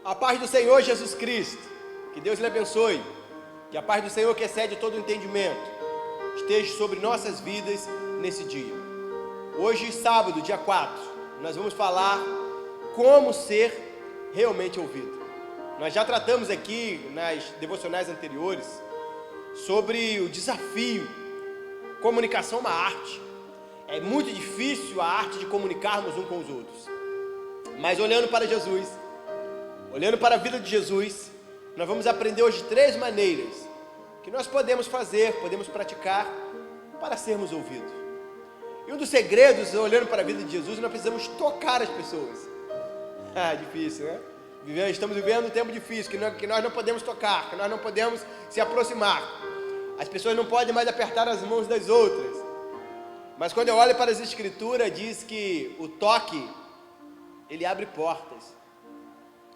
A paz do Senhor Jesus Cristo, que Deus lhe abençoe, que a paz do Senhor, que excede todo entendimento, esteja sobre nossas vidas nesse dia. Hoje, sábado, dia 4, nós vamos falar como ser realmente ouvido. Nós já tratamos aqui nas devocionais anteriores sobre o desafio. Comunicação é uma arte. É muito difícil a arte de comunicarmos uns com os outros. Mas olhando para Jesus, olhando para a vida de Jesus, nós vamos aprender hoje 3 maneiras que nós podemos fazer, podemos praticar para sermos ouvidos. E um dos segredos, olhando para a vida de Jesus, nós precisamos tocar as pessoas. Difícil, né? Estamos vivendo um tempo difícil, que nós não podemos tocar, que nós não podemos se aproximar. As pessoas não podem mais apertar as mãos das outras. Mas quando eu olho para as Escrituras, diz que o toque, ele abre portas.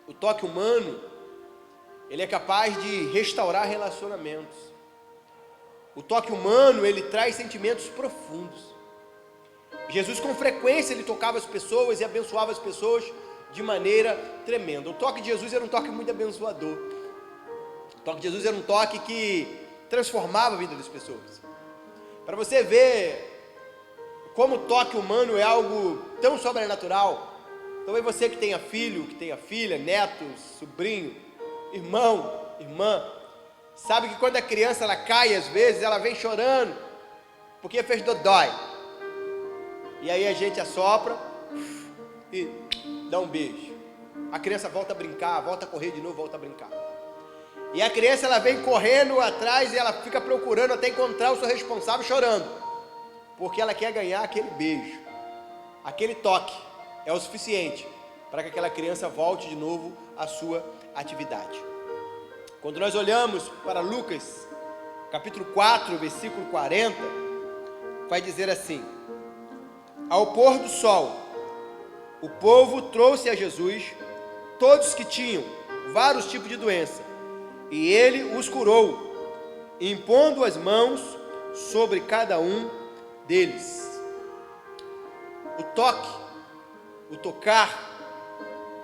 O toque humano, ele é capaz de restaurar relacionamentos. O toque humano, ele traz sentimentos profundos. Jesus, com frequência, ele tocava as pessoas e abençoava as pessoas de maneira tremenda. O toque de Jesus era um toque muito abençoador. O toque de Jesus era um toque que transformava a vida das pessoas. Para você ver como o toque humano é algo tão sobrenatural, talvez você que tenha filho, que tenha filha, neto, sobrinho, irmão, irmã, sabe que quando a criança ela cai, às vezes ela vem chorando, porque fez dodói. E aí a gente assopra e dá um beijo. A criança volta a brincar, volta a correr de novo, volta a brincar. E a criança ela vem correndo atrás e ela fica procurando até encontrar o seu responsável chorando, porque ela quer ganhar aquele beijo. Aquele toque é o suficiente para que aquela criança volte de novo à sua atividade. Quando nós olhamos para Lucas, capítulo 4, versículo 40, vai dizer assim: ao pôr do sol, o povo trouxe a Jesus todos que tinham vários tipos de doença, e ele os curou, impondo as mãos sobre cada um deles. O toque, o tocar,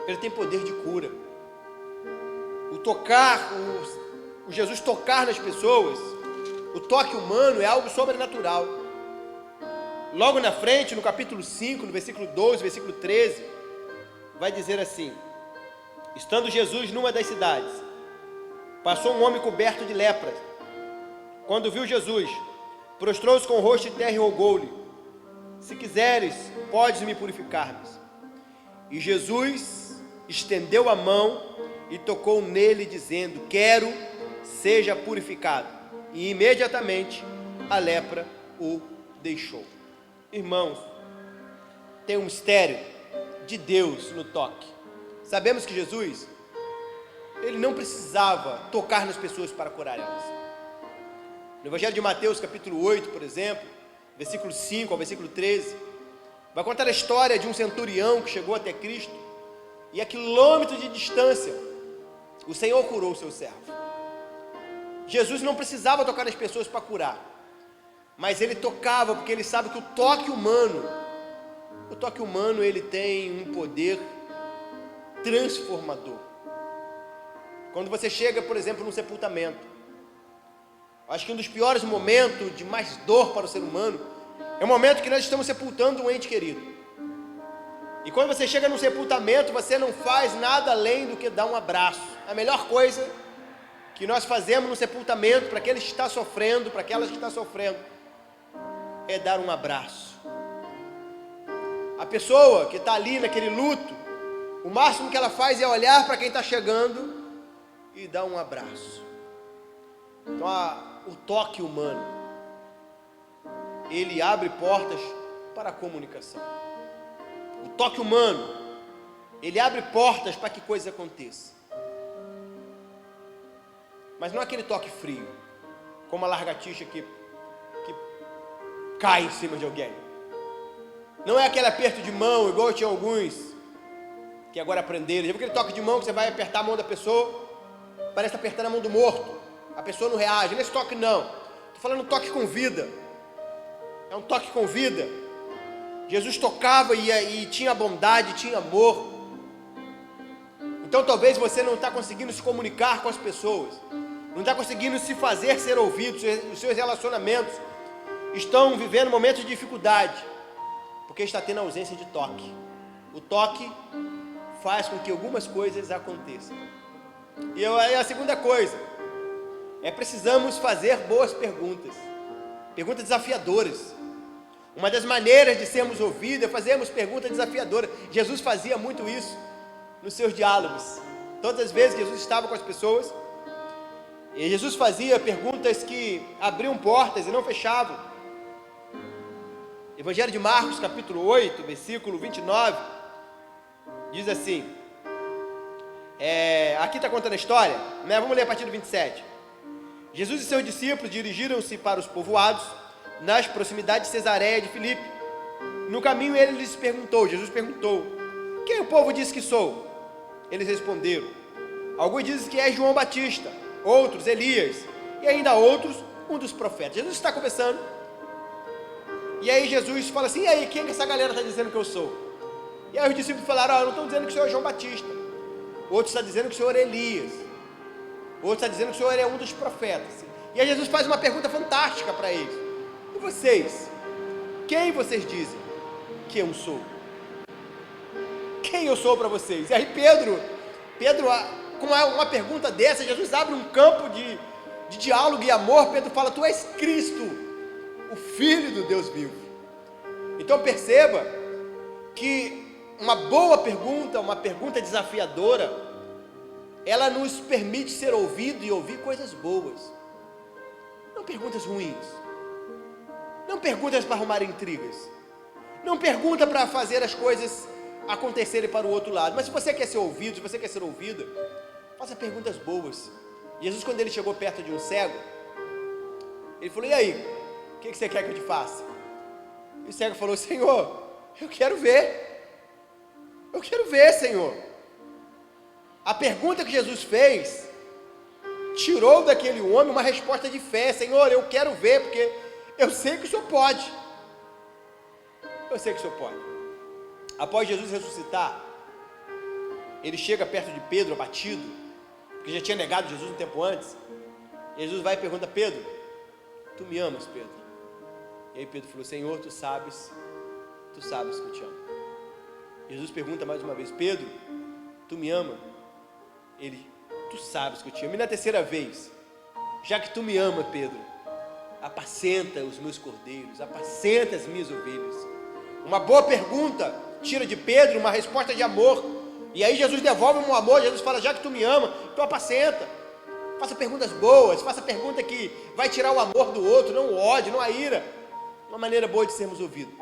ele tem poder de cura. O tocar, o Jesus tocar nas pessoas, o toque humano é algo sobrenatural. Logo na frente, no capítulo 5, no versículo 12, versículo 13, vai dizer assim: estando Jesus numa das cidades, passou um homem coberto de lepra. Quando viu Jesus, prostrou-se com o rosto em terra e rogou-lhe: se quiseres, podes me purificar. E Jesus estendeu a mão e tocou nele, dizendo: quero, seja purificado. E imediatamente a lepra o deixou. Irmãos, tem um mistério de Deus no toque. Sabemos que Jesus, ele não precisava tocar nas pessoas para curar elas. No Evangelho de Mateus, capítulo 8, por exemplo, versículo 5 ao versículo 13, vai contar a história de um centurião que chegou até Cristo, e a quilômetros de distância, o Senhor curou o seu servo. Jesus não precisava tocar nas pessoas para curar, mas ele tocava porque ele sabe que o toque humano, ele tem um poder transformador. Quando você chega, por exemplo, num sepultamento, acho que um dos piores momentos de mais dor para o ser humano é o momento que nós estamos sepultando um ente querido. E quando você chega num sepultamento, você não faz nada além do que dar um abraço. A melhor coisa que nós fazemos no sepultamento para aquele que está sofrendo, para aquelas que estão sofrendo, é dar um abraço. A pessoa que está ali naquele luto, o máximo que ela faz é olhar para quem está chegando e dar um abraço. Então o toque humano, ele abre portas para a comunicação. O toque humano, ele abre portas para que coisas aconteçam. Mas não é aquele toque frio, como a lagartixa que cai em cima de alguém. Não é aquele aperto de mão, igual tinha alguns que agora aprenderam. Já viu aquele toque de mão que você vai apertar a mão da pessoa, parece apertar a mão do morto, a pessoa não reage. Nesse toque não, estou falando toque com vida. É um toque com vida. Jesus tocava e tinha bondade, tinha amor. Então talvez você não está conseguindo se comunicar com as pessoas, não está conseguindo se fazer ser ouvido, os seus relacionamentos estão vivendo momentos de dificuldade, porque está tendo ausência de toque. O toque faz com que algumas coisas aconteçam. E a segunda coisa, precisamos fazer boas perguntas, perguntas desafiadoras. Uma das maneiras de sermos ouvidos é fazermos perguntas desafiadoras. Jesus fazia muito isso nos seus diálogos. Todas as vezes que Jesus estava com as pessoas, e Jesus fazia perguntas que abriam portas e não fechavam. Evangelho de Marcos, capítulo 8, versículo 29, diz assim, aqui está contando a história, né? Vamos ler a partir do 27. Jesus e seus discípulos dirigiram-se para os povoados, nas proximidades de Cesareia de Filipe. No caminho ele lhes perguntou, Jesus perguntou, quem o povo diz que sou? Eles responderam, alguns dizem que é João Batista, outros Elias, e ainda outros, um dos profetas. Jesus está conversando, e aí Jesus fala assim, e aí, quem que essa galera está dizendo que eu sou? E aí os discípulos falaram, não estão dizendo que o senhor é João Batista, outros estão dizendo que o senhor é Elias, outros estão dizendo que o senhor é um dos profetas. E aí Jesus faz uma pergunta fantástica para eles, e vocês, quem vocês dizem que eu sou? Quem eu sou para vocês? E aí Pedro, com uma pergunta dessa, Jesus abre um campo de diálogo e amor. Pedro fala, tu és Cristo, o Filho do Deus vivo. Então perceba que uma boa pergunta, uma pergunta desafiadora, ela nos permite ser ouvido e ouvir coisas boas, não perguntas ruins, não perguntas para arrumar intrigas, não pergunta para fazer as coisas acontecerem para o outro lado. Mas se você quer ser ouvido, se você quer ser ouvida, faça perguntas boas. Jesus, quando ele chegou perto de um cego, ele falou, e aí, o que você quer que eu te faça? E o cego falou, Senhor, eu quero ver, Senhor. A pergunta que Jesus fez tirou daquele homem uma resposta de fé. Senhor, eu quero ver, porque eu sei que o Senhor pode. Eu sei que o Senhor pode. Após Jesus ressuscitar, ele chega perto de Pedro, abatido, porque já tinha negado Jesus um tempo antes. Jesus vai e pergunta, Pedro, tu me amas, Pedro? E aí Pedro falou, Senhor, tu sabes que eu te amo. Jesus pergunta mais uma vez, Pedro, tu me ama? Ele, tu sabes que eu te amo. E na terceira vez, já que tu me ama, Pedro, apacenta os meus cordeiros, apacenta as minhas ovelhas. Uma boa pergunta tira de Pedro uma resposta de amor, e aí Jesus devolve um amor. Jesus fala, já que tu me ama, tu apacenta. Faça perguntas boas, faça pergunta que vai tirar o amor do outro, não o ódio, não a ira. Uma maneira boa de sermos ouvidos.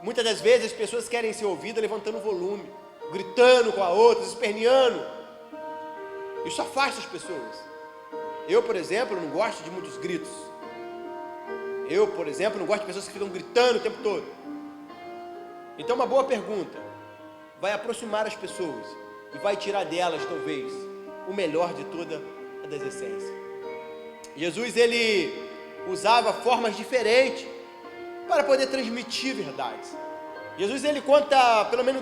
Muitas das vezes as pessoas querem ser ouvidas levantando o volume, gritando com a outra, esperneando. Isso afasta as pessoas. Eu, por exemplo, não gosto de muitos gritos. Eu, por exemplo, não gosto de pessoas que ficam gritando o tempo todo. Então uma boa pergunta vai aproximar as pessoas e vai tirar delas, talvez, o melhor de toda a das essências. Jesus, ele usava formas diferentes para poder transmitir verdades. Jesus, ele conta, pelo menos,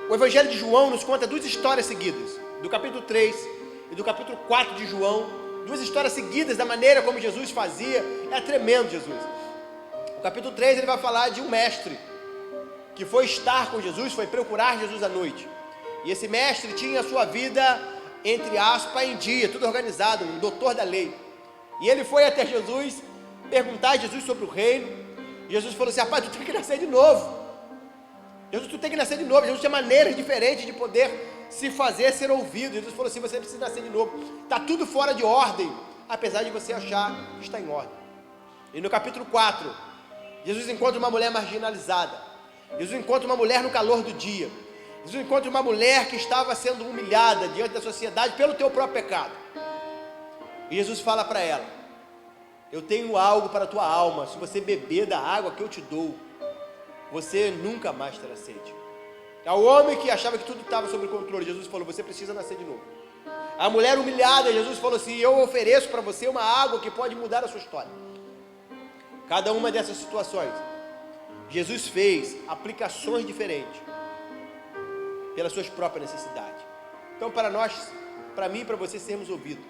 o Evangelho de João nos conta duas histórias seguidas, do capítulo 3 e do capítulo 4 de João, duas histórias seguidas da maneira como Jesus fazia. É tremendo, Jesus. No capítulo 3 ele vai falar de um mestre que foi estar com Jesus, foi procurar Jesus à noite. E esse mestre tinha a sua vida, entre aspas, em dia, tudo organizado, um doutor da lei. E ele foi até Jesus, perguntar a Jesus sobre o reino. E Jesus falou assim, rapaz, tu tem que nascer de novo. Jesus, tu tem que nascer de novo. Jesus tinha maneiras diferentes de poder se fazer ser ouvido. Jesus falou assim, você precisa nascer de novo. Está tudo fora de ordem, apesar de você achar que está em ordem. E no capítulo 4, Jesus encontra uma mulher marginalizada. Jesus encontra uma mulher no calor do dia. Jesus encontra uma mulher que estava sendo humilhada diante da sociedade pelo teu próprio pecado. E Jesus fala para ela, eu tenho algo para a tua alma, se você beber da água que eu te dou, você nunca mais terá sede. Ao homem que achava que tudo estava sob controle, Jesus falou, você precisa nascer de novo. A mulher humilhada, Jesus falou assim, eu ofereço para você uma água que pode mudar a sua história. Cada uma dessas situações, Jesus fez aplicações diferentes pelas suas próprias necessidades. Então, para nós, para mim e para você sermos ouvidos,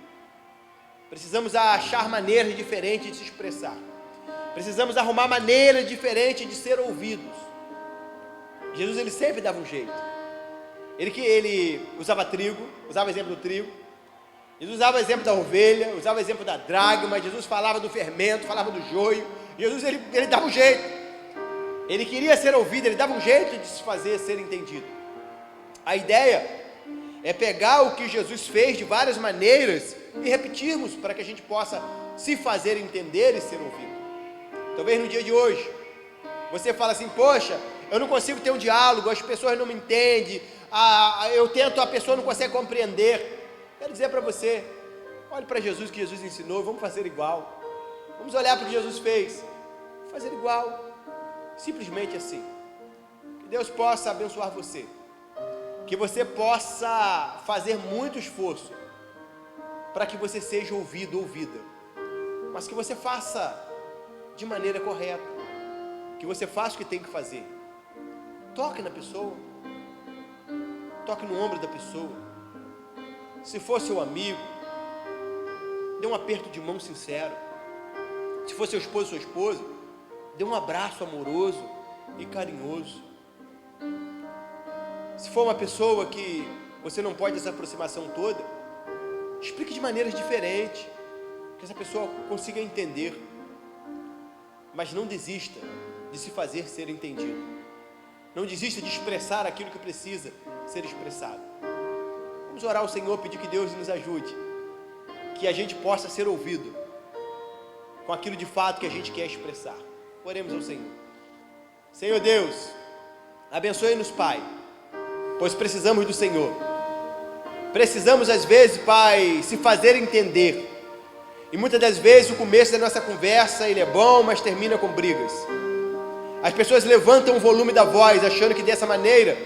precisamos achar maneiras diferentes de se expressar. Precisamos arrumar maneiras diferentes de ser ouvidos. Jesus, ele sempre dava um jeito. Ele usava trigo, usava o exemplo do trigo. Jesus usava o exemplo da ovelha, usava o exemplo da dracma. Jesus falava do fermento, falava do joio. Jesus, ele dava um jeito. Ele queria ser ouvido, ele dava um jeito de se fazer ser entendido. A ideia é pegar o que Jesus fez de várias maneiras e repetirmos para que a gente possa se fazer entender e ser ouvido. Talvez no dia de hoje, você fala assim, poxa, eu não consigo ter um diálogo, as pessoas não me entendem, eu tento, a pessoa não consegue compreender. Quero dizer para você, olhe para Jesus, que Jesus ensinou, vamos fazer igual. Vamos olhar para o que Jesus fez, fazer igual, simplesmente assim. Que Deus possa abençoar você, que você possa fazer muito esforço para que você seja ouvido, ouvida, mas que você faça de maneira correta, que você faça o que tem que fazer. Toque na pessoa, toque no ombro da pessoa. Se for seu amigo, dê um aperto de mão sincero. Se for seu esposo, sua esposa, dê um abraço amoroso e carinhoso. Se for uma pessoa que você não pode essa aproximação toda, explique de maneiras diferentes, que essa pessoa consiga entender. Mas não desista de se fazer ser entendido. Não desista de expressar aquilo que precisa ser expressado. Vamos orar ao Senhor, pedir que Deus nos ajude, que a gente possa ser ouvido com aquilo de fato que a gente quer expressar. Oremos ao Senhor. Senhor Deus, abençoe-nos, Pai, pois precisamos do Senhor. Precisamos às vezes, Pai, se fazer entender. E muitas das vezes o começo da nossa conversa, ele é bom, mas termina com brigas. As pessoas levantam o volume da voz, achando que dessa maneira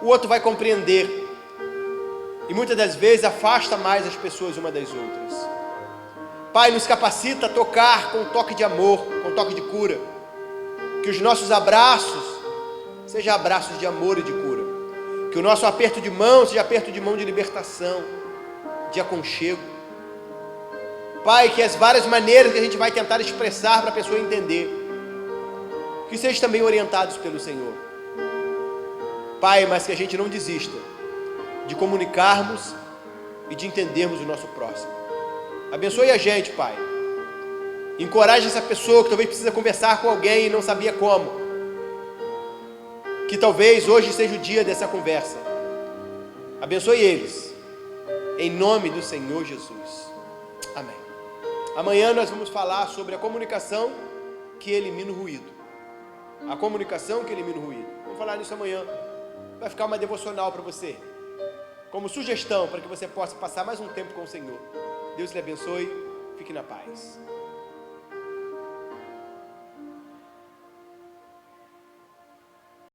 o outro vai compreender. E muitas das vezes afasta mais as pessoas uma das outras. Pai, nos capacita a tocar com um toque de amor, com um toque de cura. Que os nossos abraços sejam abraços de amor e de cura. Que o nosso aperto de mão seja aperto de mão de libertação, de aconchego. Pai, que as várias maneiras que a gente vai tentar expressar para a pessoa entender, que sejam também orientados pelo Senhor. Pai, mas que a gente não desista de comunicarmos e de entendermos o nosso próximo. Abençoe a gente, Pai. Encoraje essa pessoa que talvez precisa conversar com alguém e não sabia como. Que talvez hoje seja o dia dessa conversa. Abençoe eles, em nome do Senhor Jesus. Amém. Amanhã nós vamos falar sobre a comunicação que elimina o ruído. A comunicação que elimina o ruído. Vamos falar nisso amanhã. Vai ficar uma devocional para você, como sugestão para que você possa passar mais um tempo com o Senhor. Deus lhe abençoe. Fique na paz.